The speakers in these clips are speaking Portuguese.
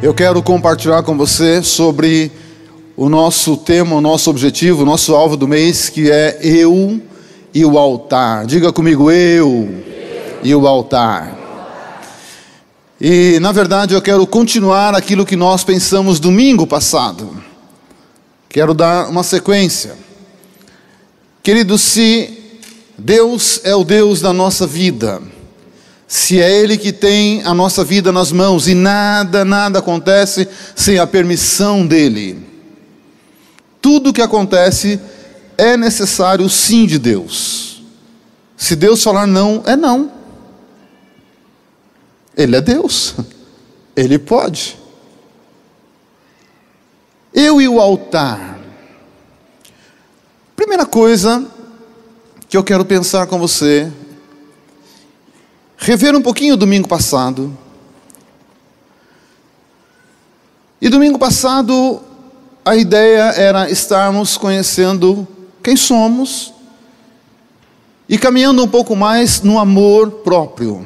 Eu quero compartilhar com você sobre o nosso tema, o nosso objetivo, o nosso alvo do mês, que é eu e o altar. Diga comigo, eu e o altar. E na verdade eu quero continuar aquilo que nós pensamos domingo passado. Quero dar uma sequência. Queridos, se Deus é o Deus da nossa vida, se é Ele que tem a nossa vida nas mãos e nada acontece sem a permissão dEle, tudo que acontece é necessário o sim de Deus. Se Deus falar não, é não. Ele é Deus, Ele pode. Eu e o altar. Primeira coisa que eu quero pensar com você, rever um pouquinho o domingo passado. E domingo passado a ideia era estarmos conhecendo quem somos e caminhando um pouco mais no amor próprio.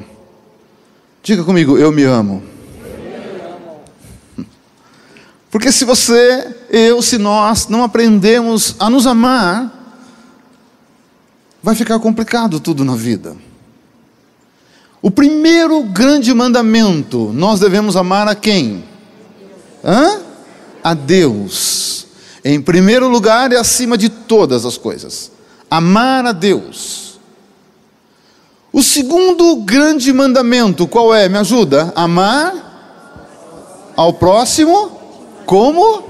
Diga comigo, eu me amo. Porque se você, se nós não aprendemos a nos amar, vai ficar complicado tudo na vida. O primeiro grande mandamento, nós devemos amar a quem? A Deus. Em primeiro lugar e acima de todas as coisas. Amar a Deus. O segundo grande mandamento, qual é? Me ajuda? Amar ao próximo como?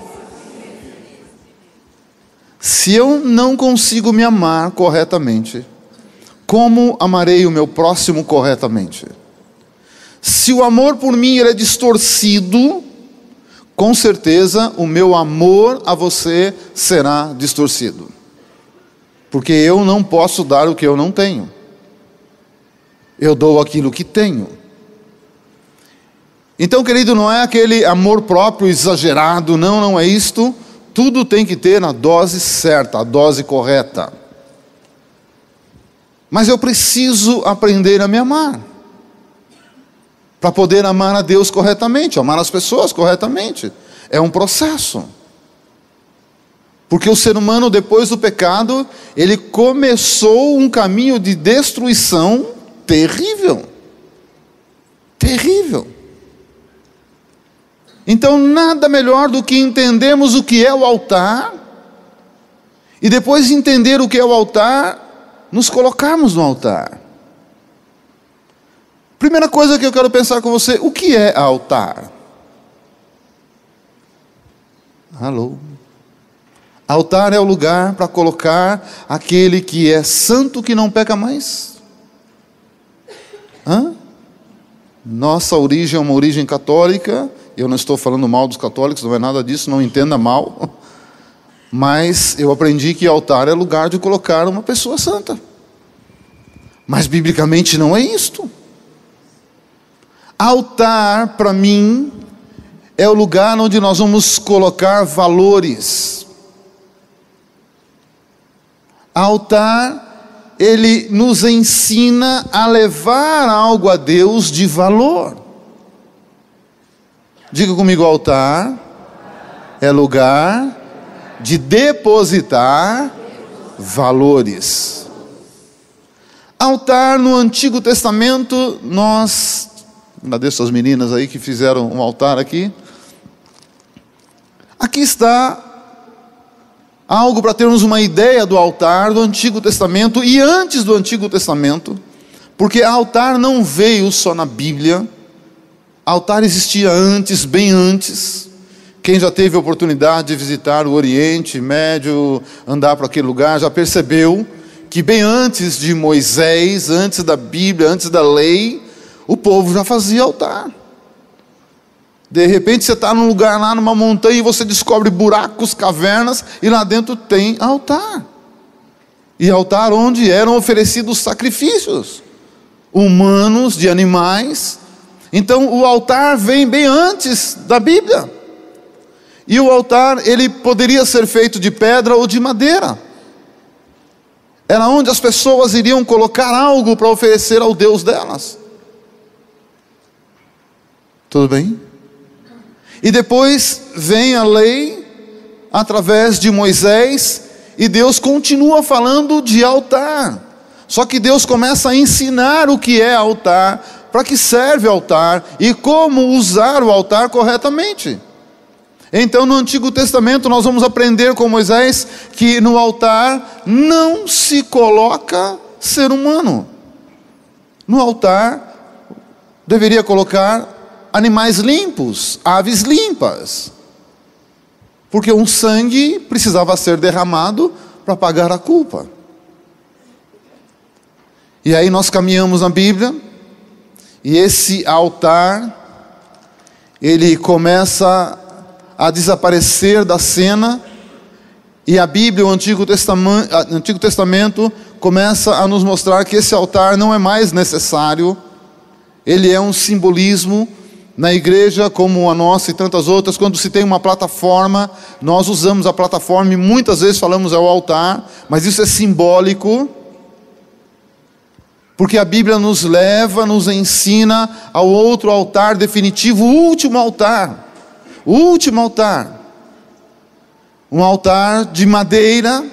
Se eu não consigo me amar corretamente, como amarei o meu próximo corretamente? Se o amor por mim é distorcido, com certeza o meu amor a você será distorcido. Porque eu não posso dar o que eu não tenho. Eu dou aquilo que tenho. Então, querido, não é aquele amor próprio exagerado, não é isto. Tudo tem que ter a dose certa, a dose correta. Mas eu preciso aprender a me amar, para poder amar a Deus corretamente, amar as pessoas corretamente. É um processo. Porque o ser humano, depois do pecado, ele começou um caminho de destruição terrível. Terrível. Então nada melhor do que entendermos o que é o altar, e depois de entender o que é o altar, nos colocarmos no altar. Primeira coisa que eu quero pensar com você, o que é altar? Alô? Altar é o lugar para colocar aquele que é santo, que não peca mais. Nossa origem é uma origem católica. Eu não estou falando mal dos católicos, não é nada disso, não entenda mal. Mas eu aprendi que altar é lugar de colocar uma pessoa santa. Mas biblicamente não é isto. Altar, para mim, é o lugar onde nós vamos colocar valores. Altar, ele nos ensina a levar algo a Deus de valor. Diga comigo, altar é lugar de depositar valores. Altar no Antigo Testamento, agradeço as meninas aí que fizeram um altar aqui. Aqui está algo para termos uma ideia do altar do Antigo Testamento e antes do Antigo Testamento, porque altar não veio só na Bíblia. Altar existia antes, bem antes. Quem já teve a oportunidade de visitar o Oriente Médio, andar para aquele lugar, já percebeu que bem antes de Moisés, antes da Bíblia, antes da lei, o povo já fazia altar. De repente você está num lugar lá, numa montanha, e você descobre buracos, cavernas, e lá dentro tem altar. E altar onde eram oferecidos sacrifícios humanos, de animais. Então o altar vem bem antes da Bíblia. E o altar, ele poderia ser feito de pedra ou de madeira. Era onde as pessoas iriam colocar algo para oferecer ao Deus delas. Tudo bem? E depois vem a lei através de Moisés, e Deus continua falando de altar. Só que Deus começa a ensinar o que é altar, para que serve o altar e como usar o altar corretamente. Então no Antigo Testamento nós vamos aprender com Moisés que no altar não se coloca ser humano. No altar deveria colocar animais limpos, aves limpas, porque um sangue precisava ser derramado para pagar a culpa. E aí nós caminhamos na Bíblia, e esse altar, ele começa a desaparecer da cena, e a Bíblia, o Antigo Testamento, começa a nos mostrar que esse altar não é mais necessário. Ele é um simbolismo. Na igreja como a nossa e tantas outras, quando se tem uma plataforma, nós usamos a plataforma e muitas vezes falamos ao altar, mas isso é simbólico, porque a Bíblia nos leva, nos ensina ao outro altar definitivo, o último altar. O último altar. Um altar de madeira,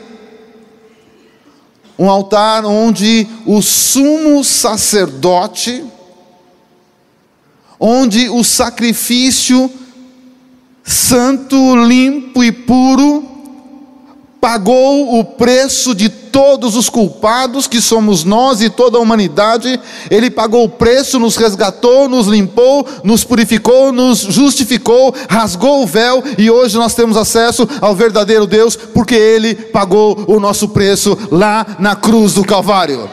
um altar onde o sumo sacerdote, onde o sacrifício santo, limpo e puro pagou o preço de todos os culpados, que somos nós e toda a humanidade. Ele pagou o preço, nos resgatou, nos limpou, nos purificou, nos justificou, rasgou o véu, e hoje nós temos acesso ao verdadeiro Deus, porque Ele pagou o nosso preço lá na cruz do Calvário.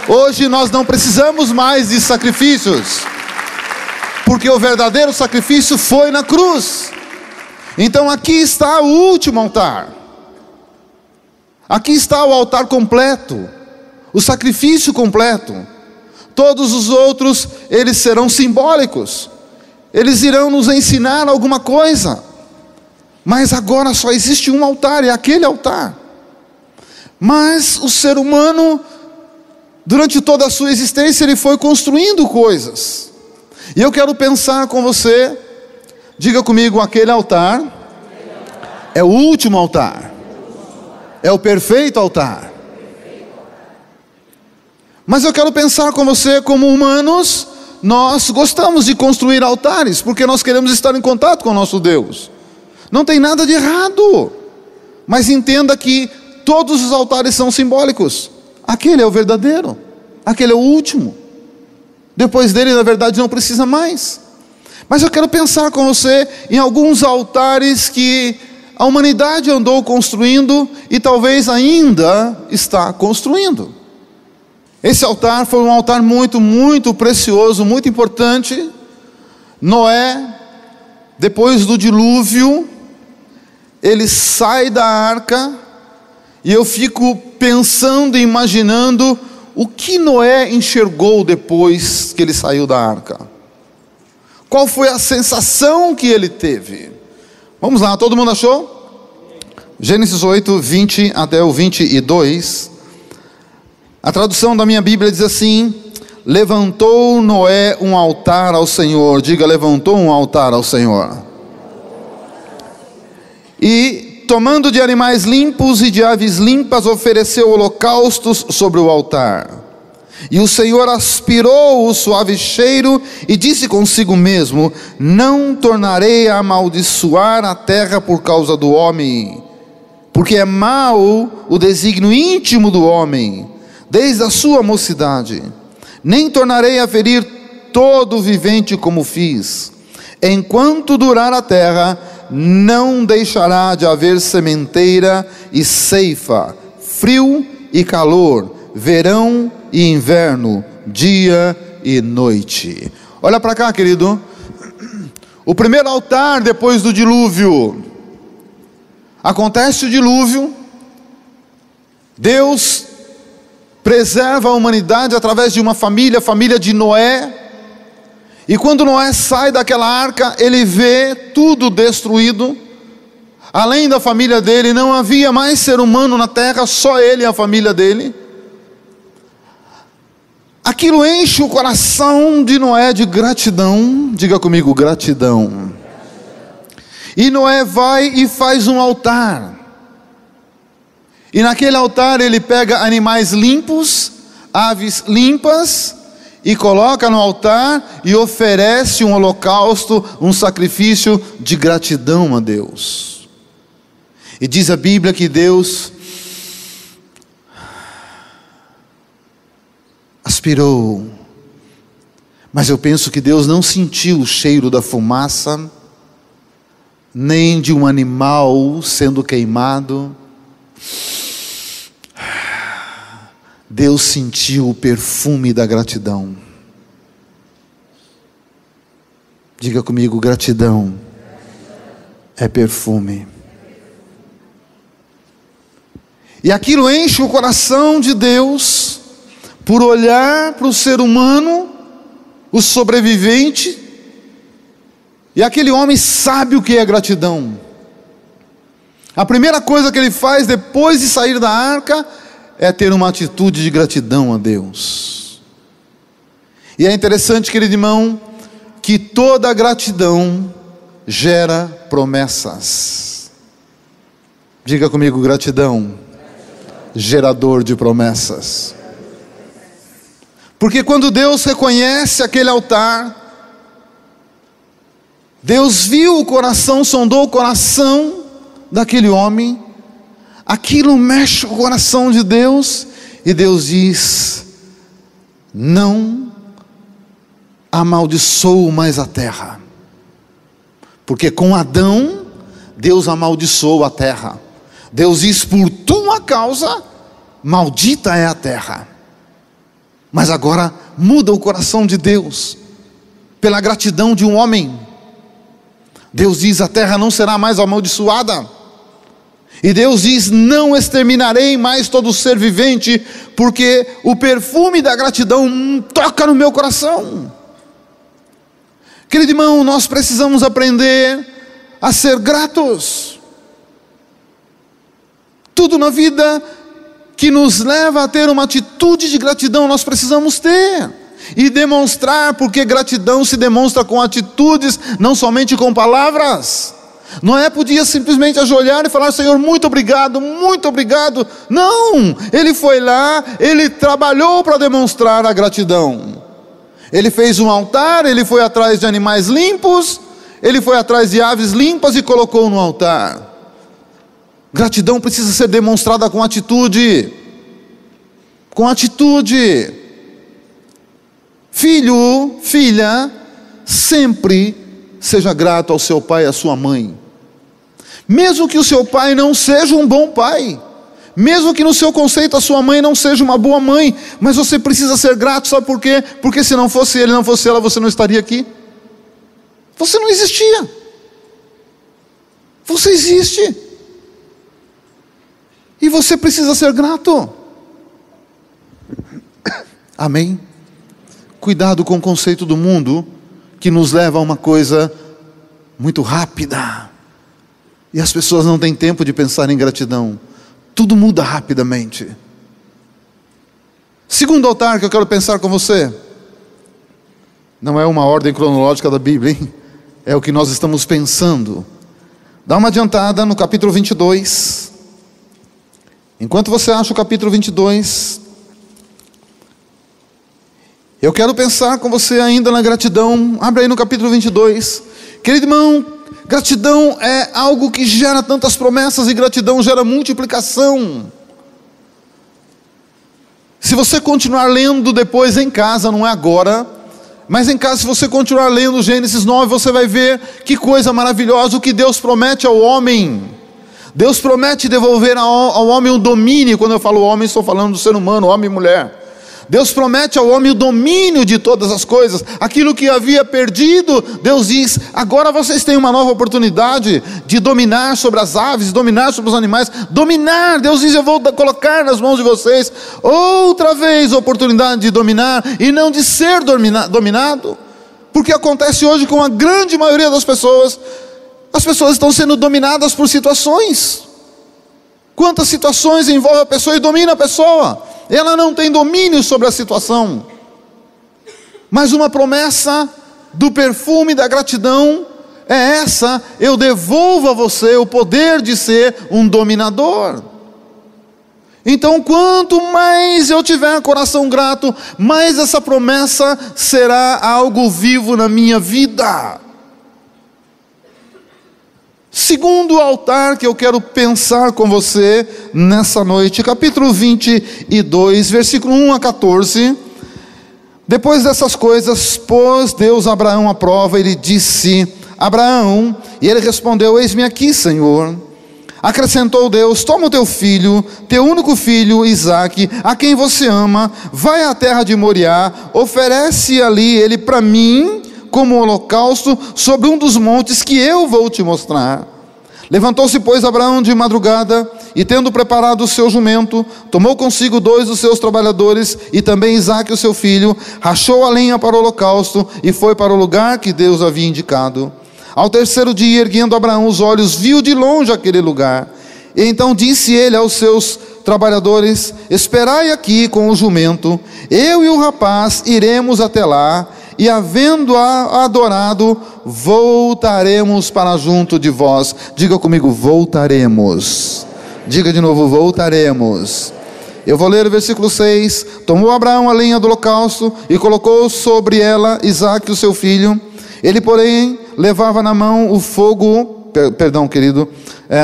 Hoje nós não precisamos mais de sacrifícios, porque o verdadeiro sacrifício foi na cruz. Então aqui está o último altar. Aqui está o altar completo, o sacrifício completo. Todos os outros, eles serão simbólicos. Eles irão nos ensinar alguma coisa. Mas agora só existe um altar, é aquele altar. Mas o ser humano, durante toda a sua existência, ele foi construindo coisas. E eu quero pensar com você, diga comigo, aquele altar é o último altar, é o perfeito altar. Mas eu quero pensar com você, como humanos, nós gostamos de construir altares, porque nós queremos estar em contato com o nosso Deus. Não tem nada de errado, mas entenda que todos os altares são simbólicos. Aquele é o verdadeiro, aquele é o último. Depois dele, na verdade, não precisa mais. Mas eu quero pensar com você em alguns altares que a humanidade andou construindo e talvez ainda está construindo. Esse altar foi um altar muito, muito precioso, muito importante. Noé, depois do dilúvio, ele sai da arca, e eu fico pensando e imaginando o que Noé enxergou depois que ele saiu da arca. Qual foi a sensação que ele teve? Vamos lá, todo mundo achou? Gênesis 8, 20 até o 22. A tradução da minha Bíblia diz assim: levantou Noé um altar ao Senhor. Diga, levantou um altar ao Senhor. E tomando de animais limpos e de aves limpas, ofereceu holocaustos sobre o altar. E o Senhor aspirou o suave cheiro e disse consigo mesmo: não tornarei a amaldiçoar a terra por causa do homem, porque é mau o desígnio íntimo do homem, desde a sua mocidade. Nem tornarei a ferir todo vivente como fiz. Enquanto durar a terra, não deixará de haver sementeira e ceifa, frio e calor, verão e inverno, dia e noite. Olha para cá, querido. O primeiro altar depois do dilúvio. Acontece o dilúvio. Deus preserva a humanidade através de uma família, a família de Noé. E quando Noé sai daquela arca, ele vê tudo destruído. Além da família dele, não havia mais ser humano na terra, só ele e a família dele. Aquilo enche o coração de Noé de gratidão. Diga comigo, gratidão. E Noé vai e faz um altar. E naquele altar ele pega animais limpos, aves limpas, e coloca no altar e oferece um holocausto, um sacrifício de gratidão a Deus. E diz a Bíblia que Deus aspirou, mas eu penso que Deus não sentiu o cheiro da fumaça, nem de um animal sendo queimado. Deus sentiu o perfume da gratidão. Diga comigo, gratidão é perfume. E aquilo enche o coração de Deus, por olhar para o ser humano, o sobrevivente, e aquele homem sabe o que é gratidão. A primeira coisa que ele faz depois de sair da arca é ter uma atitude de gratidão a Deus. E é interessante, querido irmão, que toda gratidão gera promessas. Diga comigo, gratidão, gerador de promessas. Porque quando Deus reconhece aquele altar, Deus viu o coração, sondou o coração daquele homem, aquilo mexe o coração de Deus, e Deus diz: não amaldiçoo mais a terra. Porque com Adão, Deus amaldiçoou a terra. Deus diz: por tua causa, maldita é a terra. Mas agora muda o coração de Deus, pela gratidão de um homem. Deus diz: a terra não será mais amaldiçoada. E Deus diz: não exterminarei mais todo ser vivente, porque o perfume da gratidão toca no meu coração. Querido irmão, nós precisamos aprender a ser gratos. Tudo na vida que nos leva a ter uma atitude de gratidão, nós precisamos ter e demonstrar, porque gratidão se demonstra com atitudes, não somente com palavras. Noé podia simplesmente ajoelhar e falar: Senhor, muito obrigado, muito obrigado. Não, ele foi lá, ele trabalhou para demonstrar a gratidão. Ele fez um altar, ele foi atrás de animais limpos, ele foi atrás de aves limpas e colocou no altar. Gratidão precisa ser demonstrada com atitude. Com atitude. Filho, filha, sempre seja grato ao seu pai e à sua mãe. Mesmo que o seu pai não seja um bom pai, mesmo que no seu conceito a sua mãe não seja uma boa mãe, mas você precisa ser grato, sabe por quê? Porque se não fosse ele, não fosse ela, você não estaria aqui. Você não existia. Você existe. E você precisa ser grato. Amém? Cuidado com o conceito do mundo, que nos leva a uma coisa muito rápida. E as pessoas não têm tempo de pensar em gratidão. Tudo muda rapidamente. Segundo altar que eu quero pensar com você. Não é uma ordem cronológica da Bíblia, hein? É o que nós estamos pensando. Dá uma adiantada no capítulo 22. Enquanto você acha o capítulo 22, eu quero pensar com você ainda na gratidão. Abre aí no capítulo 22. Querido irmão, gratidão é algo que gera tantas promessas, e gratidão gera multiplicação. Se você continuar lendo depois em casa, não é agora, mas em casa, se você continuar lendo Gênesis 9, você vai ver que coisa maravilhosa, o que Deus promete ao homem. Deus promete devolver ao homem o domínio. Quando eu falo homem, estou falando do ser humano, homem e mulher. Deus promete ao homem o domínio de todas as coisas. Aquilo que havia perdido, Deus diz: agora vocês têm uma nova oportunidade de dominar sobre as aves, dominar sobre os animais. Dominar, Deus diz: eu vou colocar nas mãos de vocês outra vez a oportunidade de dominar, e não de ser dominado. Porque acontece hoje com a grande maioria das pessoas. As pessoas estão sendo dominadas por situações. Quantas situações envolvem a pessoa e domina a pessoa? Ela não tem domínio sobre a situação. Mas uma promessa do perfume da gratidão é essa: eu devolvo a você o poder de ser um dominador. Então, quanto mais eu tiver coração grato, mais essa promessa será algo vivo na minha vida. Segundo altar que eu quero pensar com você nessa noite, capítulo 22, versículo 1 a 14. Depois dessas coisas, pôs Deus Abraão à prova, ele disse: Abraão, e ele respondeu: eis-me aqui, Senhor. Acrescentou Deus: toma o teu filho, teu único filho, Isaque, a quem você ama, vai à terra de Moriá, oferece ali ele para mim, como holocausto, sobre um dos montes que eu vou te mostrar. Levantou-se, pois, Abraão de madrugada, e tendo preparado o seu jumento, tomou consigo 2 dos seus trabalhadores, e também Isaque o seu filho, rachou a lenha para o holocausto, e foi para o lugar que Deus havia indicado. Ao terceiro dia, erguendo Abraão os olhos, viu de longe aquele lugar. E então disse ele aos seus trabalhadores: esperai aqui com o jumento, eu e o rapaz iremos até lá, e havendo-a adorado, voltaremos para junto de vós. Diga comigo: voltaremos. Diga de novo: voltaremos. Eu vou ler o versículo 6. Tomou Abraão a lenha do holocausto e colocou sobre ela Isaque o seu filho. Ele, porém, levava na mão o fogo,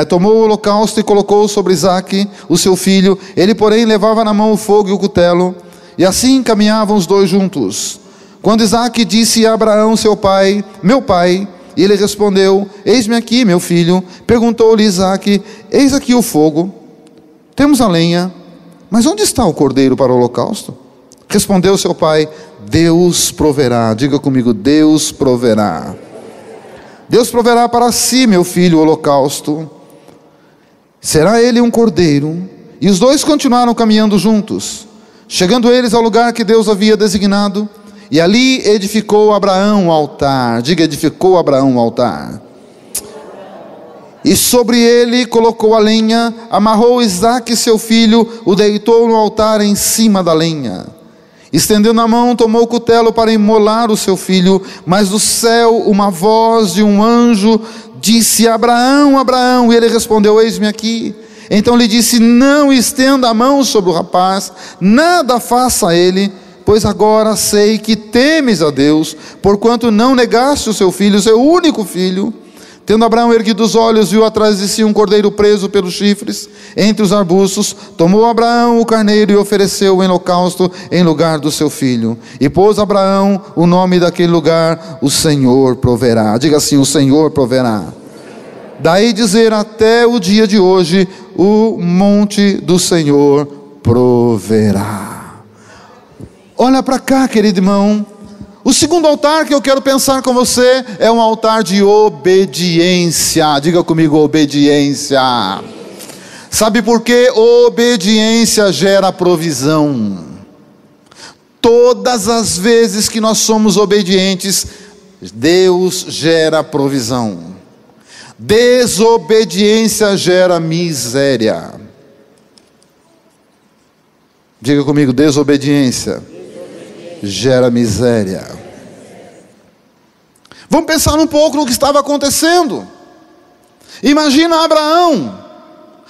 tomou o holocausto e colocou sobre Isaque o seu filho. Ele, porém, levava na mão o fogo e o cutelo, e assim caminhavam os dois juntos. Quando Isaque disse a Abraão seu pai: meu pai, e ele respondeu: eis-me aqui, meu filho. Perguntou-lhe Isaque: eis aqui o fogo, temos a lenha, mas onde está o cordeiro para o holocausto? Respondeu seu pai: Deus proverá. Diga comigo: Deus proverá. Deus proverá para si, meu filho, o holocausto. Será ele um cordeiro. E os dois continuaram caminhando juntos. Chegando eles ao lugar que Deus havia designado, e ali edificou Abraão um altar. Diga: edificou Abraão um altar. E sobre ele colocou a lenha, amarrou Isaque seu filho, o deitou no altar em cima da lenha. Estendendo a mão, tomou o cutelo para imolar o seu filho. Mas do céu uma voz de um anjo disse: Abraão, Abraão. E ele respondeu: eis-me aqui. Então lhe disse: não estenda a mão sobre o rapaz, nada faça a ele, pois agora sei que temes a Deus, porquanto não negaste o seu filho, o seu único filho. Tendo Abraão erguido os olhos, viu atrás de si um cordeiro preso pelos chifres, entre os arbustos. Tomou Abraão o carneiro e ofereceu em holocausto em lugar do seu filho. E pôs Abraão o nome daquele lugar: o Senhor proverá. Diga assim: o Senhor proverá. Daí dizer até o dia de hoje: o monte do Senhor proverá. Olha para cá, querido irmão. O segundo altar que eu quero pensar com você é um altar de obediência. Diga comigo: obediência. Sabe por quê? Obediência gera provisão. Todas as vezes que nós somos obedientes, Deus gera provisão. Desobediência gera miséria. Diga comigo: desobediência gera miséria. Vamos pensar um pouco no que estava acontecendo. Imagina Abraão,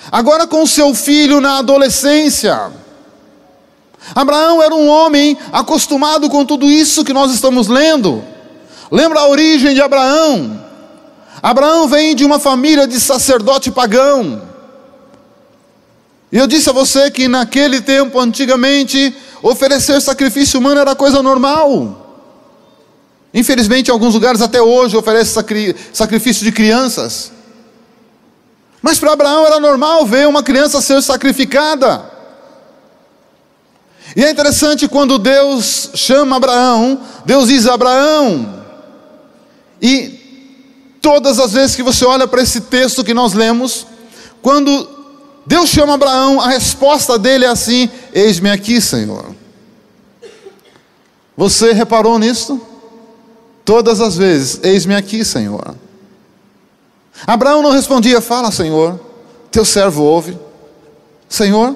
agora com seu filho na adolescência. Abraão era um homem acostumado com tudo isso que nós estamos lendo. Lembra a origem de Abraão? Abraão vem de uma família de sacerdote pagão. E eu disse a você que naquele tempo, antigamente, oferecer sacrifício humano era coisa normal. Infelizmente, em alguns lugares até hoje oferece sacrifício de crianças. Mas para Abraão era normal ver uma criança ser sacrificada. E é interessante quando Deus chama Abraão, Deus diz: Abraão. E todas as vezes que você olha para esse texto que nós lemos, quando Deus chama Abraão, a resposta dele é assim: eis-me aqui, Senhor. Você reparou nisso? Todas as vezes: eis-me aqui, Senhor. Abraão não respondia: fala, Senhor, teu servo ouve. Senhor,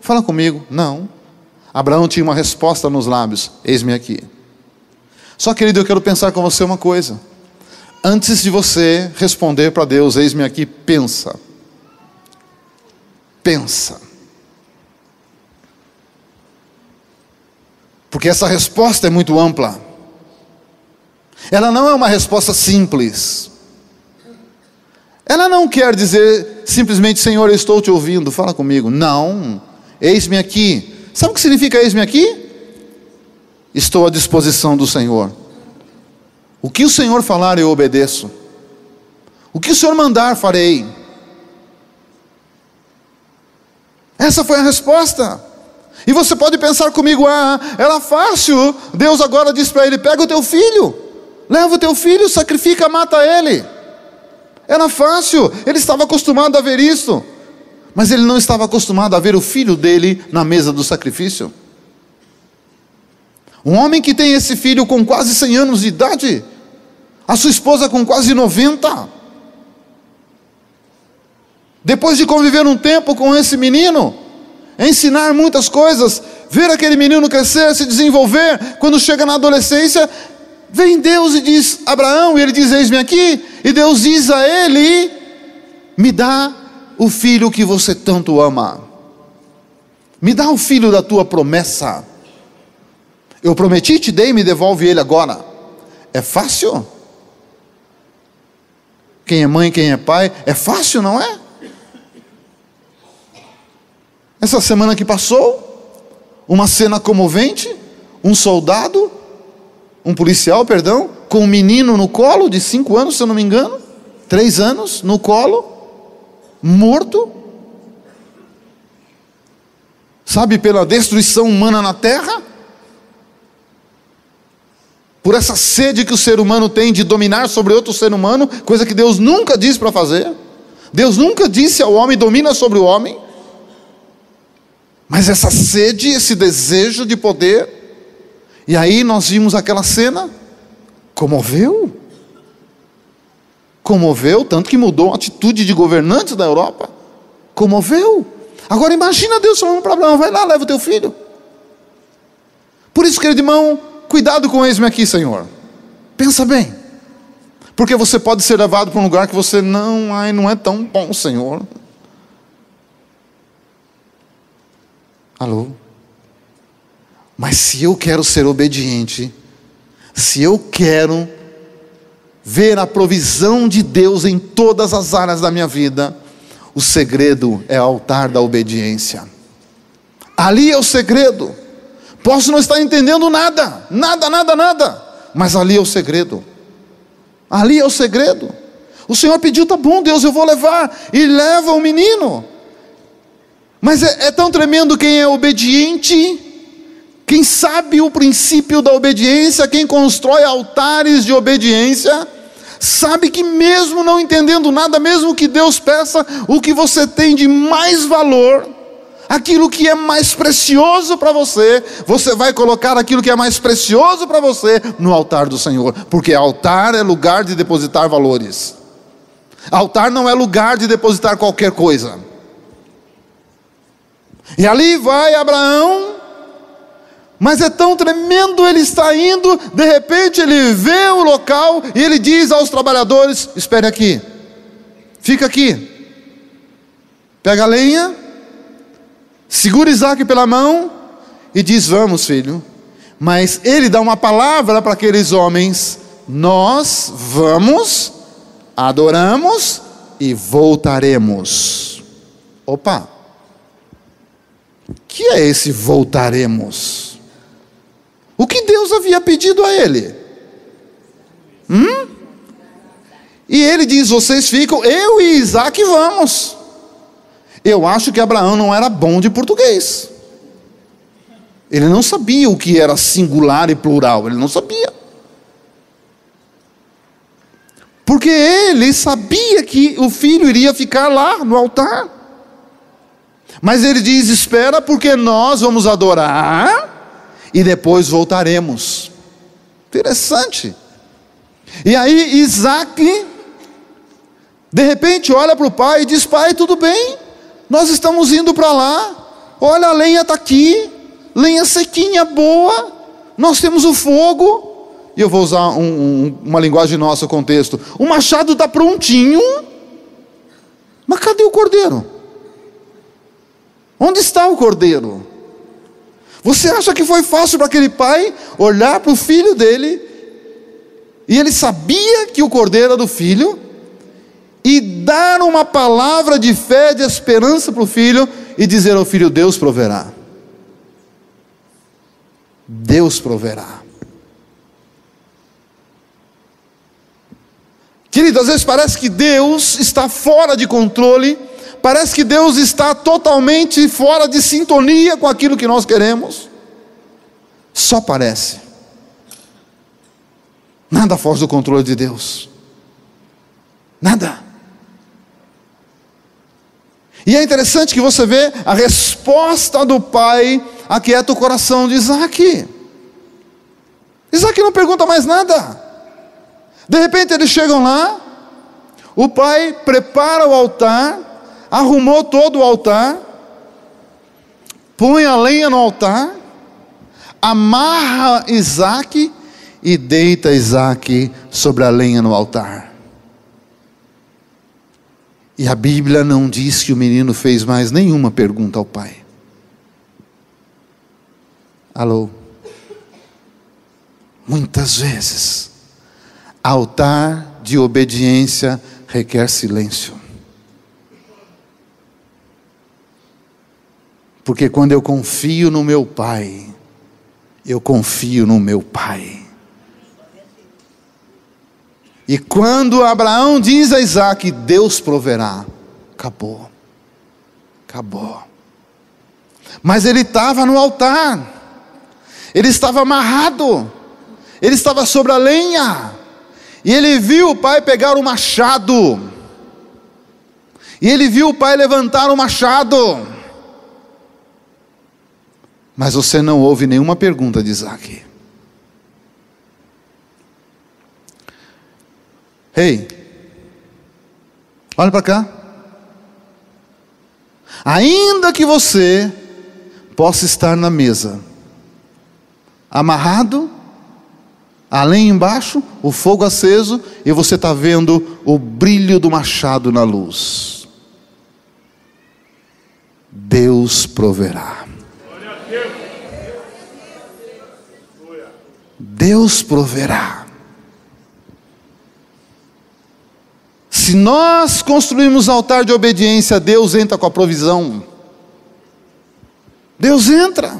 fala comigo. Não. Abraão tinha uma resposta nos lábios: eis-me aqui. Só, querido, eu quero pensar com você uma coisa. Antes de você responder para Deus, eis-me aqui, pensa. Pensa. Porque essa resposta é muito ampla. Ela não é uma resposta simples. Ela não quer dizer simplesmente, Senhor, eu estou te ouvindo, fala comigo. Não, eis-me aqui. Sabe o que significa eis-me aqui? Estou à disposição do Senhor. O que o Senhor falar, eu obedeço. O que o Senhor mandar, farei. Essa foi a resposta. E você pode pensar comigo, era fácil. Deus agora diz para ele, pega o teu filho, leva o teu filho, sacrifica, mata ele. Era fácil, ele estava acostumado a ver isso. Mas ele não estava acostumado a ver o filho dele na mesa do sacrifício. Um homem que tem esse filho com quase 100 anos de idade, a sua esposa com quase 90. Depois de conviver um tempo com esse menino, ensinar muitas coisas, ver aquele menino crescer, se desenvolver, quando chega na adolescência, vem Deus e diz, Abraão, e ele diz, eis-me aqui, e Deus diz a ele, me dá o filho que você tanto ama, me dá o filho da tua promessa, eu prometi, te dei, me devolve ele agora. É fácil? Quem é mãe, quem é pai, é fácil, não é? Essa semana que passou, uma cena comovente, um soldado, um policial, perdão, com um menino no colo, de 5 anos, se eu não me engano, 3 anos, no colo, morto, sabe, pela destruição humana na terra, por essa sede que o ser humano tem de dominar sobre outro ser humano, coisa que Deus nunca disse para fazer. Deus nunca disse ao homem, domina sobre o homem. Mas essa sede, esse desejo de poder, e aí nós vimos aquela cena, comoveu, tanto que mudou a atitude de governantes da Europa, comoveu. Agora imagina Deus falando para Abraão, vai lá, leva o teu filho. Por isso, querido irmão, cuidado com eis-me aqui, Senhor. Pensa bem, porque você pode ser levado para um lugar que você não é tão bom, Senhor. Alô? Mas se eu quero ser obediente, se eu quero ver a provisão de Deus em todas as áreas da minha vida, o segredo é o altar da obediência. Ali é o segredo. Posso não estar entendendo nada, mas ali é o segredo. Ali é o segredo. O Senhor pediu, tá bom, Deus, eu vou levar, e leva o menino. Mas é tão tremendo quem é obediente, quem sabe o princípio da obediência, quem constrói altares de obediência, sabe que mesmo não entendendo nada, mesmo que Deus peça o que você tem de mais valor, aquilo que é mais precioso para você, você vai colocar aquilo que é mais precioso para você no altar do Senhor, porque altar é lugar de depositar valores. Altar não é lugar de depositar qualquer coisa. E ali vai Abraão, mas é tão tremendo, ele está indo, de repente ele vê o local, e ele diz aos trabalhadores, espere aqui, fica aqui, pega a lenha, segura Isaac pela mão, e diz, vamos filho, mas ele dá uma palavra para aqueles homens, nós vamos, adoramos, e voltaremos. Opa! O que é esse voltaremos? O que Deus havia pedido a ele? E ele diz, vocês ficam, eu e Isaac vamos. Eu acho que Abraão não era bom de português. Ele não sabia o que era singular e plural, ele não sabia. Porque ele sabia que o filho iria ficar lá no altar. Mas ele diz, espera, porque nós vamos adorar e depois voltaremos. Interessante. E aí Isaac, de repente olha para o pai e diz, pai, tudo bem, nós estamos indo para lá, olha, a lenha está aqui, lenha sequinha, boa, nós temos o fogo, e eu vou usar uma linguagem nossa, contexto, o machado está prontinho, mas cadê o cordeiro? Onde está o cordeiro? Você acha que foi fácil para aquele pai olhar para o filho dele, e ele sabia que o cordeiro era do filho, e dar uma palavra de fé, de esperança para o filho, e dizer ao filho: Deus proverá. Deus proverá. Querido, às vezes parece que Deus está fora de controle, parece que Deus está totalmente fora de sintonia com aquilo que nós queremos. Só parece. Nada foge do controle de Deus. Nada. E é interessante que você vê a resposta do pai aquieta o coração de Isaac. Isaac não pergunta mais nada. De repente eles chegam lá, o pai prepara o altar, arrumou todo o altar, põe a lenha no altar, amarra Isaac e deita Isaac sobre a lenha no altar. E a Bíblia não diz que o menino fez mais nenhuma pergunta ao pai. Alô? Muitas vezes, altar de obediência requer silêncio. Porque quando eu confio no meu pai, eu confio no meu pai. E quando Abraão diz a Isaac: Deus proverá, acabou. Acabou. Mas ele estava no altar, ele estava amarrado, ele estava sobre a lenha, e ele viu o pai pegar o machado, e ele viu o pai levantar o machado. Mas você não ouve nenhuma pergunta de Isaac. Ei, olha para cá. Ainda que você possa estar na mesa, amarrado, a lenha embaixo, o fogo aceso, e você está vendo o brilho do machado na luz, Deus proverá. Deus proverá. Se nós construirmos altar de obediência, Deus entra com a provisão. Deus entra.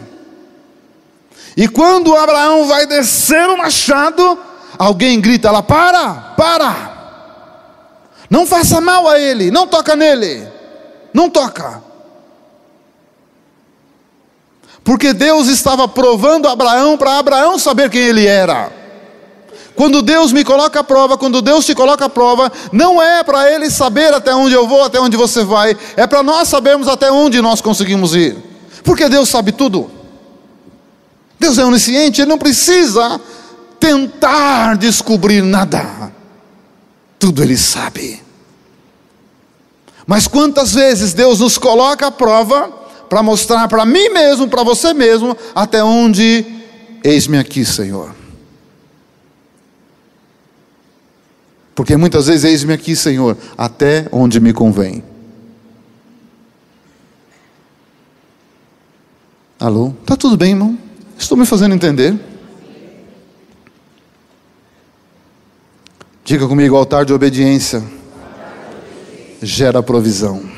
E quando Abraão vai descer o machado, alguém grita lá: para! Não faça mal a ele, não toca nele, não toca. Porque Deus estava provando Abraão, para Abraão saber quem ele era. Quando Deus me coloca à prova, quando Deus te coloca à prova, não é para Ele saber até onde eu vou, até onde você vai, é para nós sabermos até onde nós conseguimos ir. Porque Deus sabe tudo. Deus é onisciente, Ele não precisa tentar descobrir nada. Tudo Ele sabe. Mas quantas vezes Deus nos coloca à prova, para mostrar para mim mesmo, para você mesmo, até onde, eis-me aqui, Senhor. Porque muitas vezes, eis-me aqui, Senhor, até onde me convém. Alô? Está tudo bem, irmão? Estou me fazendo entender? Diga comigo: altar de obediência gera provisão.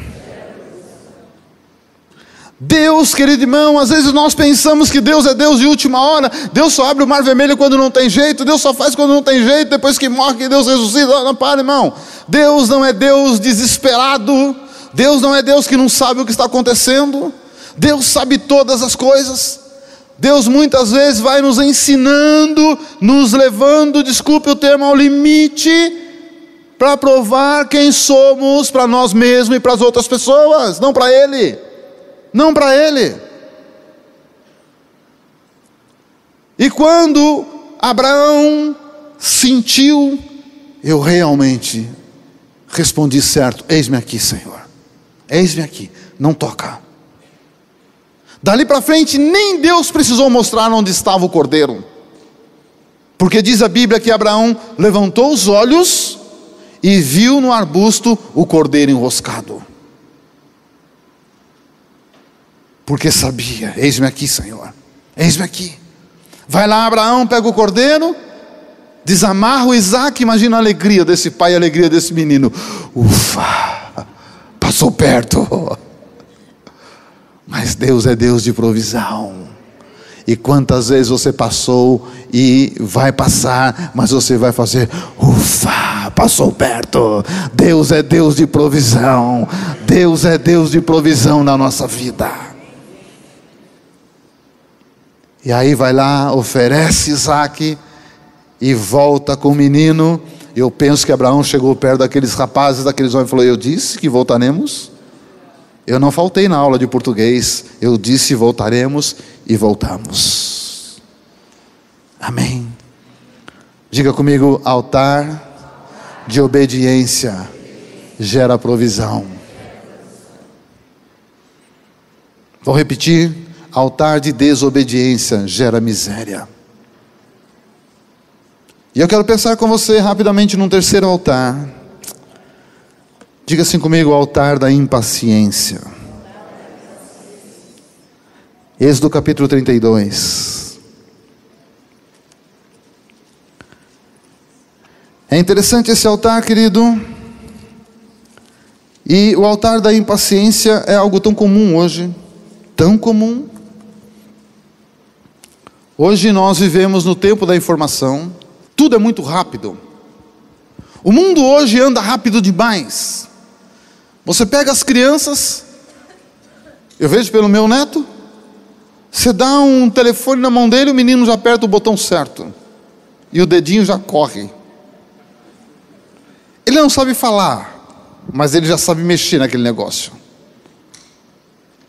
Deus, querido irmão, às vezes nós pensamos que Deus é Deus de última hora. Deus só abre o mar vermelho quando não tem jeito, Deus só faz quando não tem jeito, depois que morre que Deus ressuscita. Não, para, irmão. Deus não é Deus desesperado, Deus não é Deus que não sabe o que está acontecendo. Deus sabe todas as coisas. Deus muitas vezes vai nos ensinando, nos levando, desculpe o termo, ao limite, para provar quem somos para nós mesmos e para as outras pessoas, não para Ele. Não para Ele. E quando Abraão sentiu, eu realmente respondi certo: eis-me aqui, Senhor, eis-me aqui, não toca. Dali para frente nem Deus precisou mostrar onde estava o cordeiro. Porque diz a Bíblia que Abraão levantou os olhos e viu no arbusto o cordeiro enroscado. Porque sabia, eis-me aqui, Senhor, eis-me aqui. Vai lá, Abraão, pega o cordeiro, desamarra o Isaque. Imagina a alegria desse pai, a alegria desse menino. Ufa, passou perto. Mas Deus é Deus de provisão. E quantas vezes você passou e vai passar, mas você vai fazer, ufa, passou perto. Deus é Deus de provisão. Deus é Deus de provisão na nossa vida. E aí vai lá, oferece Isaque e volta com o menino. Eu penso que Abraão chegou perto daqueles rapazes, daqueles homens, e falou: eu disse que voltaremos. Eu não faltei na aula de português. Eu disse voltaremos e voltamos. Amém. Diga comigo: altar de obediência gera provisão. Vou repetir: altar de desobediência gera miséria. E eu quero pensar com você rapidamente num terceiro altar. Diga assim comigo: o altar da impaciência. Êxodo capítulo 32. É interessante esse altar, querido. E o altar da impaciência é algo tão comum hoje. Tão comum. Hoje nós vivemos no tempo da informação. Tudo é muito rápido. O mundo hoje anda rápido demais. Você pega as crianças, eu vejo pelo meu neto, você dá um telefone na mão dele, o menino já aperta o botão certo, e o dedinho já corre. Ele não sabe falar, mas ele já sabe mexer naquele negócio.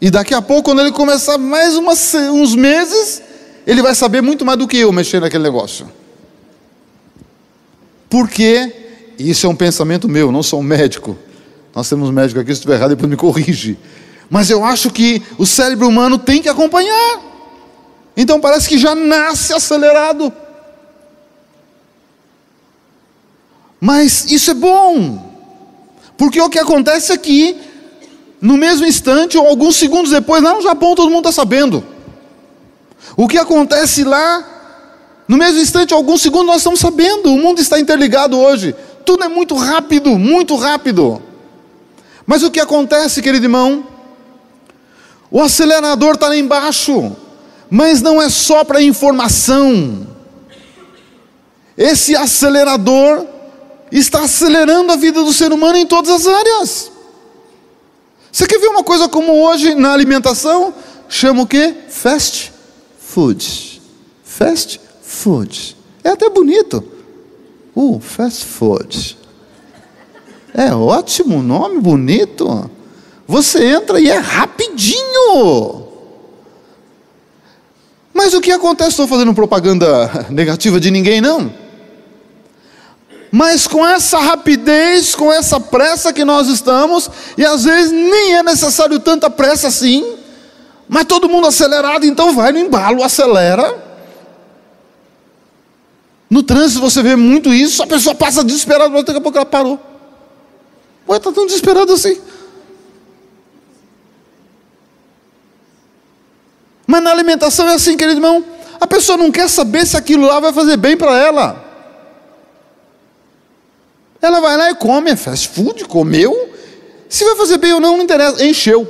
E daqui a pouco, quando ele começar mais uns meses, ele vai saber muito mais do que eu mexer naquele negócio. Porque isso é um pensamento meu, não sou um médico. Nós temos um médico aqui, se estiver errado depois me corrige. Mas eu acho que o cérebro humano tem que acompanhar. Então parece que já nasce acelerado. Mas isso é bom. Porque o que acontece aqui, no mesmo instante ou alguns segundos depois, lá no Japão todo mundo está sabendo. O que acontece lá, no mesmo instante, alguns segundos nós estamos sabendo. O mundo está interligado hoje. Tudo é muito rápido, muito rápido. Mas o que acontece, querido irmão? O acelerador está lá embaixo, mas não é só para informação. Esse acelerador está acelerando a vida do ser humano em todas as áreas. Você quer ver uma coisa como hoje na alimentação? Chama o quê? Fast food. Fast food. É até bonito. Fast food. É ótimo, nome bonito. Você entra e é rapidinho. Mas o que acontece? Estou fazendo propaganda negativa de ninguém, não. Mas com essa rapidez, com essa pressa que nós estamos, e às vezes nem é necessário tanta pressa assim, mas todo mundo acelerado, então vai no embalo, acelera. No trânsito você vê muito isso, a pessoa passa desesperada, mas daqui a pouco ela parou. Ué, está tão desesperado assim. Mas na alimentação é assim, querido irmão. A pessoa não quer saber se aquilo lá vai fazer bem para ela. Ela vai lá e come, é fast food, comeu. Se vai fazer bem ou não, não interessa, encheu.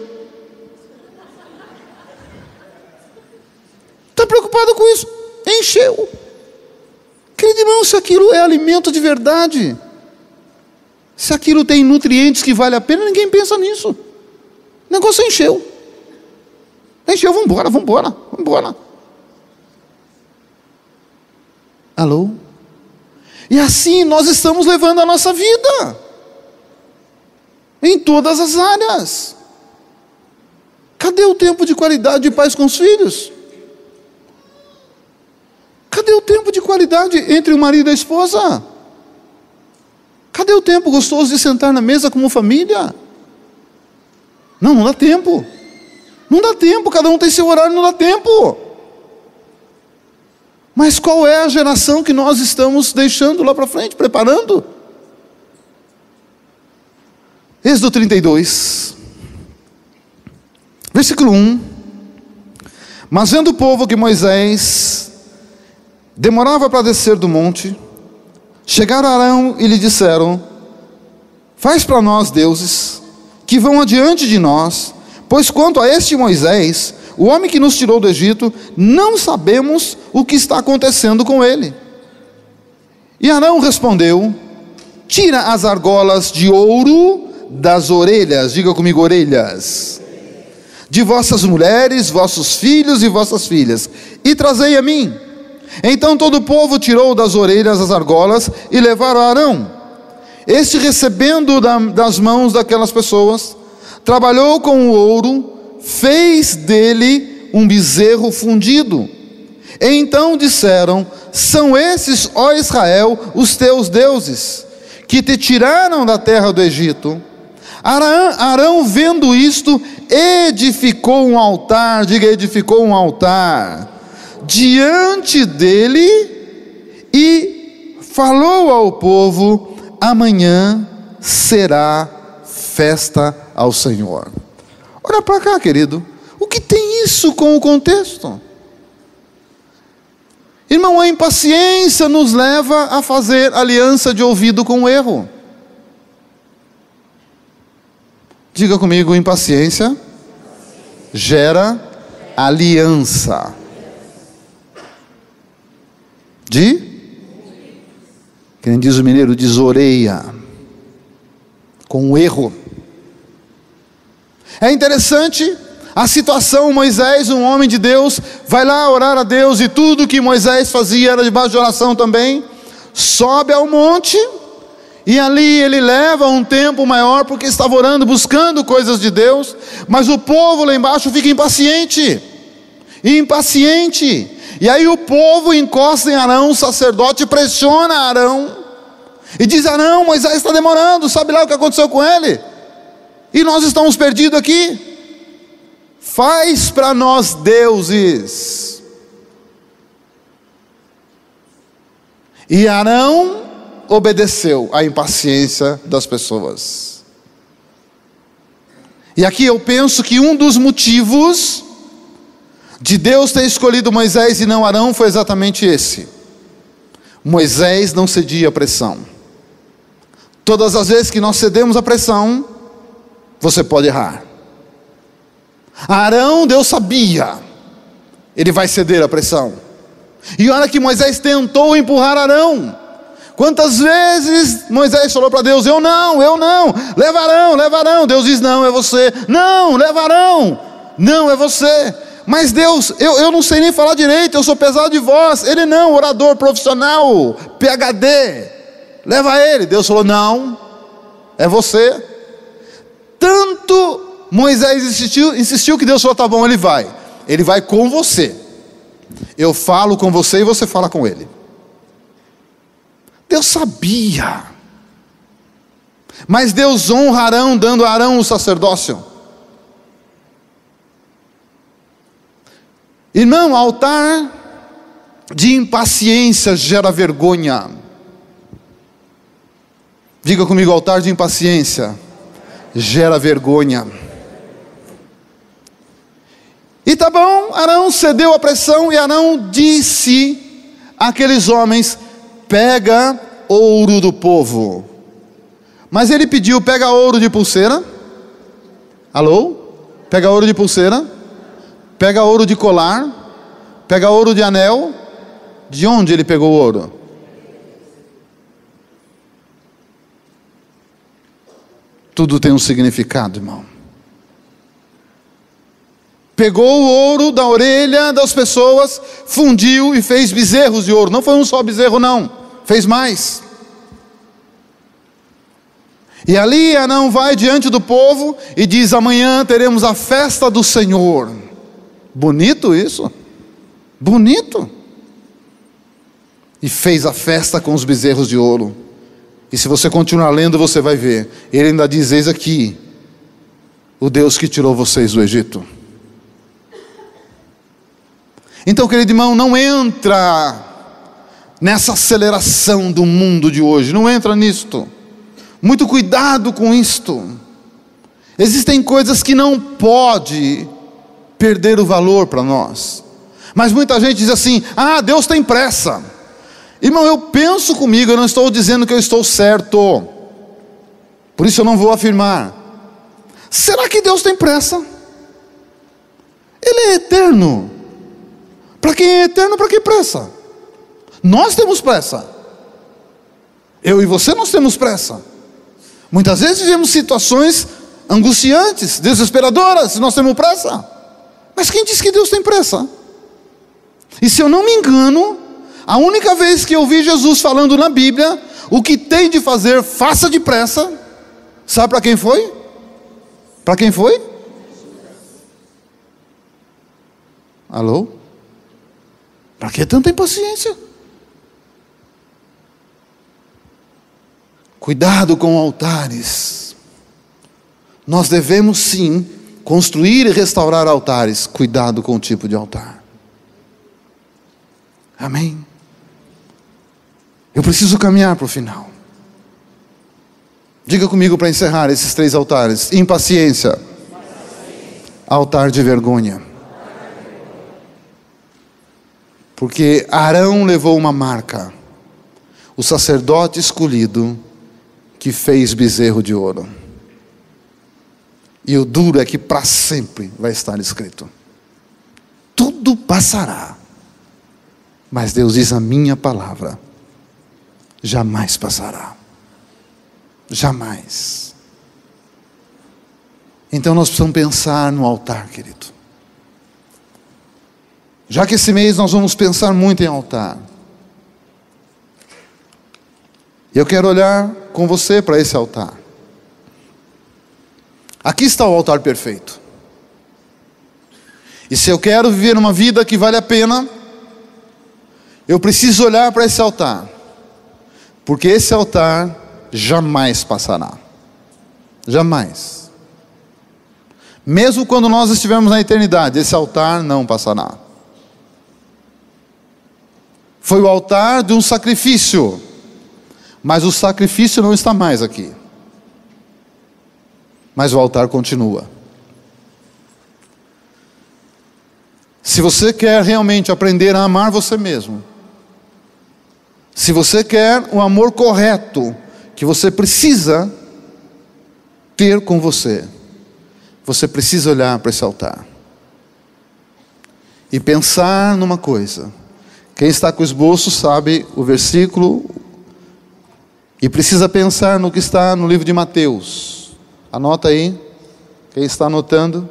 Está preocupado com isso? Encheu. Querido irmão, se aquilo é alimento de verdade, se aquilo tem nutrientes que vale a pena, ninguém pensa nisso. O negócio encheu. Encheu, vambora. Alô? E assim nós estamos levando a nossa vida. Em todas as áreas. Cadê o tempo de qualidade de pais com os filhos? Cadê o tempo de qualidade entre o marido e a esposa? Cadê o tempo gostoso de sentar na mesa como família? Não dá tempo. Não dá tempo, cada um tem seu horário, não dá tempo. Mas qual é a geração que nós estamos deixando lá para frente, preparando? Êxodo 32, versículo 1. Mas vendo o povo que Moisés demorava para descer do monte, chegaram a Arão e lhe disseram: faz para nós deuses que vão adiante de nós, pois quanto a este Moisés, o homem que nos tirou do Egito, não sabemos o que está acontecendo com ele. E Arão respondeu: tira as argolas de ouro das orelhas, diga comigo, orelhas, de vossas mulheres, vossos filhos e vossas filhas, e trazei a mim. Então todo o povo tirou das orelhas as argolas e levaram a Arão. Este, recebendo das mãos daquelas pessoas, trabalhou com o ouro, fez dele um bezerro fundido. E então disseram: são esses, ó Israel, os teus deuses, que te tiraram da terra do Egito. Arão, vendo isto, edificou um altar, diga, edificou um altar, diante dele, e falou ao povo: amanhã será festa ao Senhor. Olha para cá, querido, o que tem isso com o contexto? Irmão, a impaciência nos leva a fazer aliança de ouvido com o erro. Diga comigo, impaciência gera aliança quem diz o mineiro, desoreia com o erro. É interessante a situação. Moisés, um homem de Deus, vai lá orar a Deus, e tudo que Moisés fazia era debaixo de oração também. Sobe ao monte, e ali ele leva um tempo maior, porque estava orando, buscando coisas de Deus. Mas o povo lá embaixo fica impaciente, e aí o povo encosta em Arão, o sacerdote, pressiona Arão, e diz: Arão, Moisés está demorando, sabe lá o que aconteceu com ele? E nós estamos perdidos aqui. Faz para nós deuses. E Arão obedeceu à impaciência das pessoas. E aqui eu penso que um dos motivos de Deus ter escolhido Moisés e não Arão foi exatamente esse: Moisés não cedia à pressão. Todas as vezes que nós cedemos à pressão, você pode errar. Arão, Deus sabia, ele vai ceder à pressão. E olha que Moisés tentou empurrar Arão. Quantas vezes Moisés falou para Deus: eu não, leva Arão. Deus diz: não, é você. Não, leva Arão. Não, é você. Mas Deus, eu não sei nem falar direito, eu sou pesado de voz. Ele não, orador profissional, PhD, leva ele. Deus falou: não, é você. Tanto Moisés insistiu que Deus falou: tá bom, ele vai com você. Eu falo com você e você fala com ele. Deus sabia, mas Deus honra Arão, dando a Arão o sacerdócio. Irmão, altar de impaciência gera vergonha. Diga comigo, altar de impaciência gera vergonha. E tá bom, Arão cedeu à pressão, e Arão disse àqueles homens: pega ouro do povo. Mas ele pediu: pega ouro de pulseira. Alô? Pega ouro de pulseira. Pega ouro de colar. Pega ouro de anel. De onde ele pegou o ouro? Tudo tem um significado, irmão. Pegou o ouro da orelha das pessoas, fundiu e fez bezerros de ouro. Não foi um só bezerro, não, fez mais. E ali Arão vai diante do povo e diz: amanhã teremos a festa do Senhor. Bonito isso? Bonito. E fez a festa com os bezerros de ouro. E se você continuar lendo, você vai ver, ele ainda diz: eis aqui o Deus que tirou vocês do Egito. Então, querido irmão, não entra nessa aceleração do mundo de hoje, não entra nisto. Muito cuidado com isto. Existem coisas que não pode perder o valor para nós. Mas muita gente diz assim: ah, Deus tem pressa. Irmão, eu penso comigo, eu não estou dizendo que eu estou certo, por isso eu não vou afirmar. Será que Deus tem pressa? Ele é eterno. Para quem é eterno, para que pressa? Nós temos pressa. Eu e você, nós temos pressa. Muitas vezes vivemos situações angustiantes, desesperadoras, nós temos pressa. Mas quem diz que Deus tem pressa? E se eu não me engano, a única vez que eu vi Jesus falando na Bíblia, o que tem de fazer, faça depressa, sabe para quem foi? Para quem foi? Alô? Para que tanta impaciência? Cuidado com altares. Nós devemos sim construir e restaurar altares. Cuidado com o tipo de altar. Amém? Eu preciso caminhar para o final. Diga comigo para encerrar esses 3 altares: impaciência, altar de vergonha. Porque Arão levou uma marca, o sacerdote escolhido que fez bezerro de ouro. E o duro é que para sempre vai estar escrito: tudo passará, mas Deus diz: a minha palavra jamais passará. Jamais. Então nós precisamos pensar no altar, querido. Já que esse mês nós vamos pensar muito em altar, eu quero olhar com você para esse altar. Aqui está o altar perfeito. E se eu quero viver uma vida que vale a pena, eu preciso olhar para esse altar. Porque esse altar jamais passará. Jamais. Mesmo quando nós estivermos na eternidade, esse altar não passará. Foi o altar de um sacrifício, mas o sacrifício não está mais aqui. Mas o altar continua. Se você quer realmente aprender a amar você mesmo, se você quer o amor correto que você precisa ter com você, você precisa olhar para esse altar e pensar numa coisa. Quem está com o esboço sabe o versículo e precisa pensar no que está no livro de Mateus. Anota aí, quem está anotando?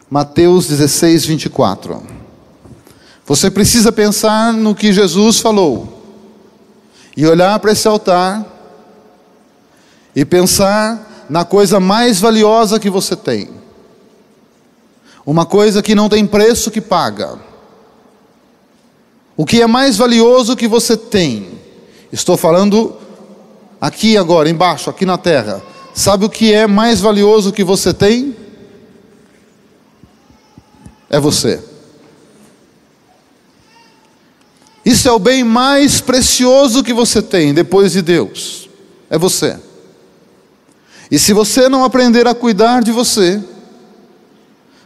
Mateus 16, 24. Você precisa pensar no que Jesus falou e olhar para esse altar e pensar na coisa mais valiosa que você tem, uma coisa que não tem preço que paga. O que é mais valioso que você tem? Estou falando aqui agora, embaixo, aqui na terra. Sabe o que é mais valioso que você tem? É você. Isso é o bem mais precioso que você tem depois de Deus. É você. E se você não aprender a cuidar de você,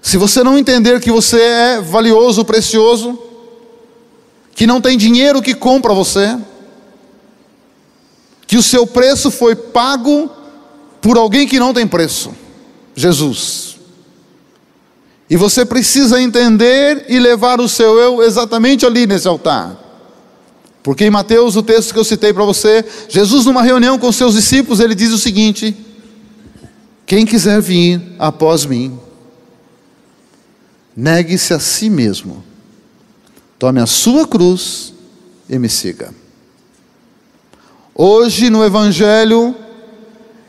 se você não entender que você é valioso, precioso, que não tem dinheiro que compra você, que o seu preço foi pago por alguém que não tem preço, Jesus. E você precisa entender e levar o seu eu exatamente ali nesse altar. Porque em Mateus, o texto que eu citei para você, Jesus numa reunião com seus discípulos, ele diz o seguinte: quem quiser vir após mim, negue-se a si mesmo, tome a sua cruz e me siga. Hoje no Evangelho,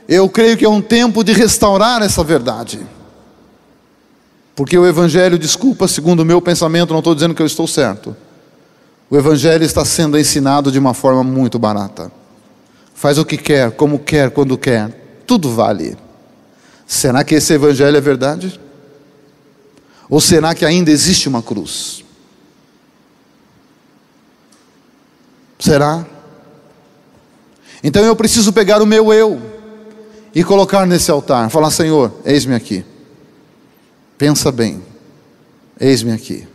eu creio que é um tempo de restaurar essa verdade. Porque o Evangelho, desculpa, segundo o meu pensamento, não estou dizendo que eu estou certo. O Evangelho está sendo ensinado de uma forma muito barata. Faz o que quer, como quer, quando quer, tudo vale. Será que esse Evangelho é verdade? Ou será que ainda existe uma cruz? Será? Então eu preciso pegar o meu eu e colocar nesse altar, falar: Senhor, eis-me aqui. Pensa bem, eis-me aqui.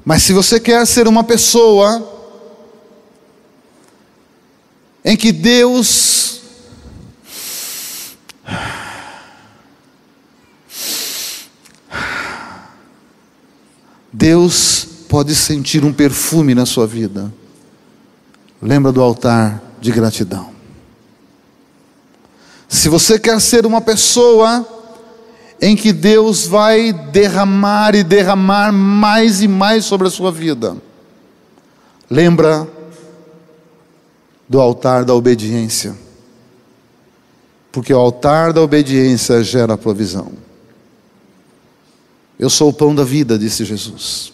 Mas se você quer ser uma pessoa em que Deus pode sentir um perfume na sua vida, lembra do altar de gratidão. Se você quer ser uma pessoa em que Deus vai derramar e derramar mais e mais sobre a sua vida, lembra do altar da obediência, porque o altar da obediência gera provisão. Eu sou o pão da vida, disse Jesus.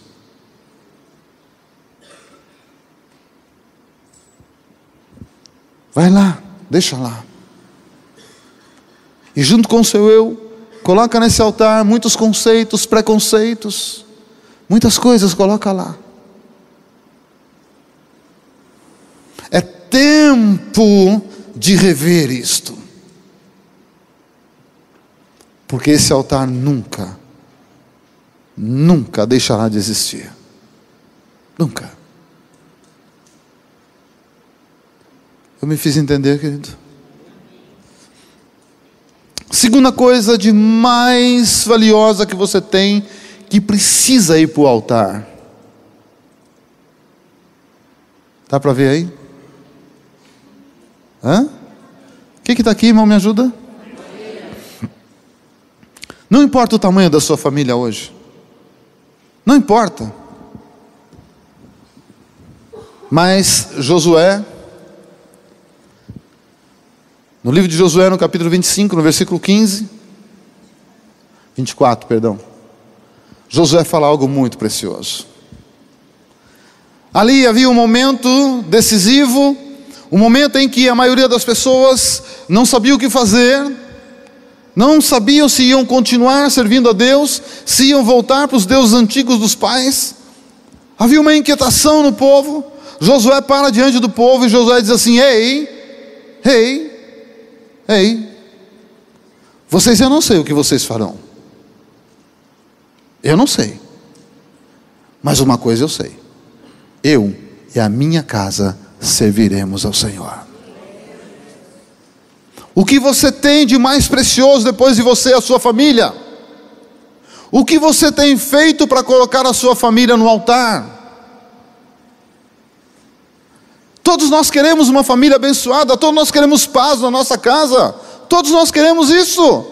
Vai lá, deixa lá. E junto com o seu eu, coloca nesse altar muitos conceitos, preconceitos, muitas coisas, coloca lá. É tempo de rever isto, porque esse altar nunca deixará de existir. Nunca. Eu me fiz entender, querido? Segunda coisa de mais valiosa que você tem, que precisa ir para o altar. Dá para ver aí? Hã? O que está aqui, irmão? Me ajuda? Não importa o tamanho da sua família hoje. Não importa. Mas Josué, no livro de Josué, no capítulo 25, no versículo 24, perdão. Josué fala algo muito precioso. Ali havia um momento decisivo, um momento em que a maioria das pessoas não sabia o que fazer, não sabiam se iam continuar servindo a Deus, se iam voltar para os deuses antigos dos pais. Havia uma inquietação no povo. Josué para diante do povo e Josué diz assim: Ei, vocês, eu não sei o que vocês farão. Eu não sei. Mas uma coisa eu sei: eu e a minha casa serviremos ao Senhor. O que você tem de mais precioso depois de você, a sua família? O que você tem feito para colocar a sua família no altar? Todos nós queremos uma família abençoada, todos nós queremos paz na nossa casa, todos nós queremos isso.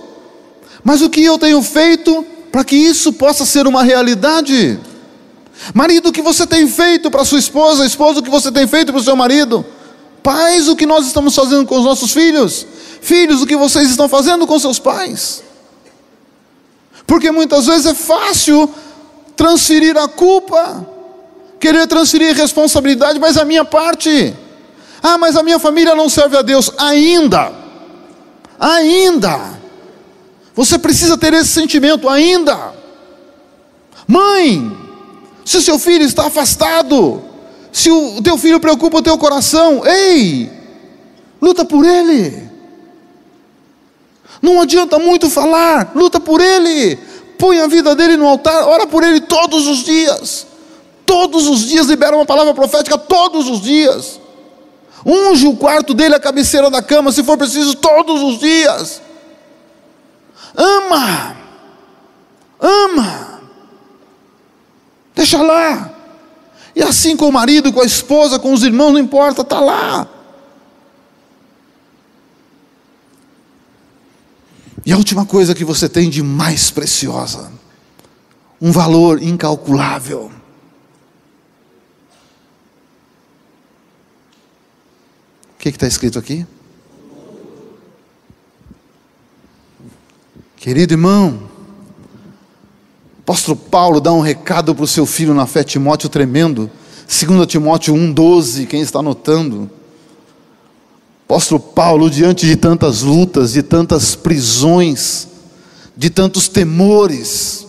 Mas o que eu tenho feito para que isso possa ser uma realidade? Marido, o que você tem feito para sua esposa? Esposa, o que você tem feito para o seu marido? Pais, o que nós estamos fazendo com os nossos filhos? Filhos, o que vocês estão fazendo com seus pais? Porque muitas vezes é fácil transferir a culpa, querer transferir responsabilidade, mas a minha parte, mas a minha família não serve a Deus. Ainda, você precisa ter esse sentimento ainda. Mãe, se o seu filho está afastado, se o teu filho preocupa o teu coração, luta por ele. Não adianta muito falar, luta por ele. Põe a vida dele no altar, ora por ele todos os dias. Todos os dias libera uma palavra profética, todos os dias. Unge o quarto dele, a cabeceira da cama, se for preciso, todos os dias. Ama. Deixa lá. E assim com o marido, com a esposa, com os irmãos, não importa, está lá. E a última coisa que você tem de mais preciosa, um valor incalculável. O que está escrito aqui? Querido irmão, o apóstolo Paulo dá um recado para o seu filho na fé, Timóteo, tremendo. 2 Timóteo 1,12, quem está anotando? Apóstolo Paulo, diante de tantas lutas, de tantas prisões, de tantos temores,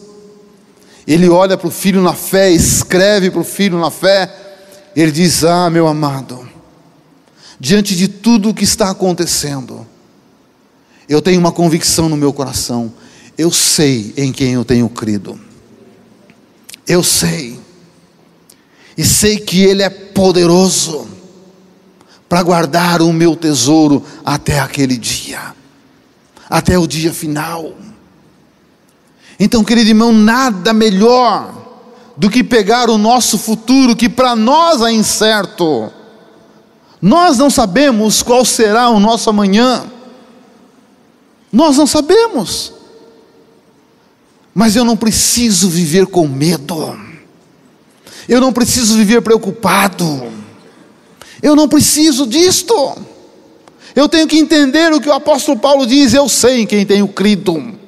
ele olha para o filho na fé, escreve para o filho na fé, Ele diz: ah, meu amado, diante de tudo o que está acontecendo, eu tenho uma convicção no meu coração. Eu sei em quem eu tenho crido. Eu sei. E sei que Ele é poderoso para guardar o meu tesouro até aquele dia, até o dia final. Então, querido irmão, nada melhor do que pegar o nosso futuro, que para nós é incerto. Nós não sabemos qual será o nosso amanhã. Nós não sabemos. Mas eu não preciso viver com medo. Eu não preciso viver preocupado. Eu não preciso disto. Eu tenho que entender o que o apóstolo Paulo diz: eu sei em quem tenho crido.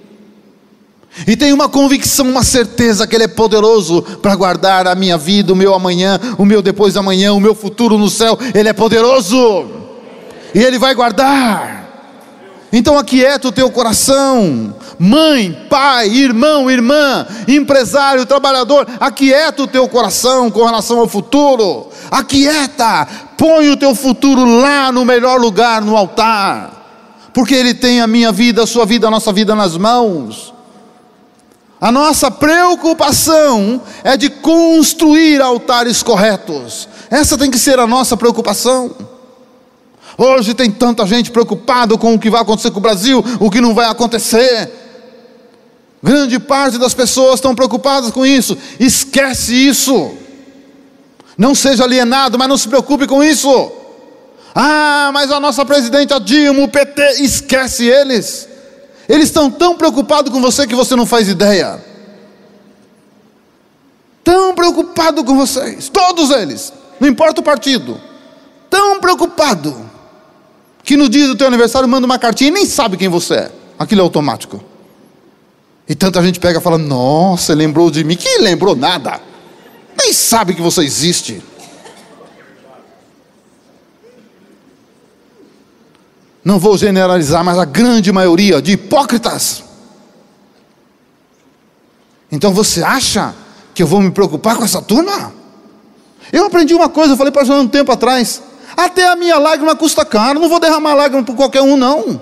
E tenho uma convicção, uma certeza que Ele é poderoso para guardar a minha vida, o meu amanhã, o meu depois da manhã, o meu futuro no céu. Ele é poderoso. E Ele vai guardar. Então aquieta o teu coração. Mãe, pai, irmão, irmã, empresário, trabalhador, aquieta o teu coração com relação ao futuro. Aquieta, põe o teu futuro lá no melhor lugar, no altar, porque Ele tem a minha vida, a sua vida, a nossa vida nas mãos. A nossa preocupação é de construir altares corretos. Essa tem que ser a nossa preocupação. Hoje tem tanta gente preocupada com o que vai acontecer com o Brasil, o que não vai acontecer. Grande parte das pessoas estão preocupadas com isso. Esquece isso. Não seja alienado, mas não se preocupe com isso. Ah, mas a nossa presidente, a Dilma, o PT, esquece eles. Eles estão tão preocupados com você que você não faz ideia. Tão preocupados com vocês, todos eles, não importa o partido. Tão preocupado que no dia do teu aniversário manda uma cartinha e nem sabe quem você é. Aquilo é automático. E tanta gente pega e fala: nossa, lembrou de mim. Que lembrou nada. Nem sabe que você existe. Não vou generalizar, mas a grande maioria de hipócritas. Então você acha que eu vou me preocupar com essa turma? Eu aprendi uma coisa, eu falei para João um tempo atrás: até a minha lágrima custa caro, não vou derramar lágrima por qualquer um, não.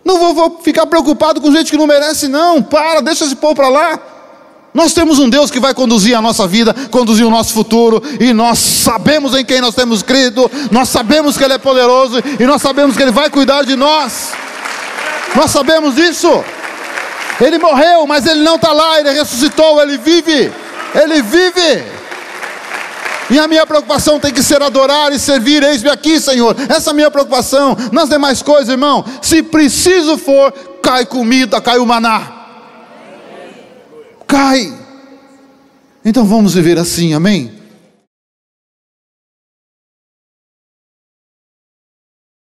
Não vou ficar preocupado com gente que não merece, não. Deixa esse povo para lá. Nós temos um Deus que vai conduzir a nossa vida, conduzir o nosso futuro, e nós sabemos em quem nós temos crido, nós sabemos que Ele é poderoso, e nós sabemos que Ele vai cuidar de nós. Nós sabemos disso. Ele morreu, mas Ele não está lá, Ele ressuscitou, Ele vive. Ele vive. E a minha preocupação tem que ser adorar e servir. Eis-me aqui, Senhor. Essa é a minha preocupação. Nas demais coisas, irmão, se preciso for, cai comida, cai o maná. Cai. Então vamos viver assim, amém?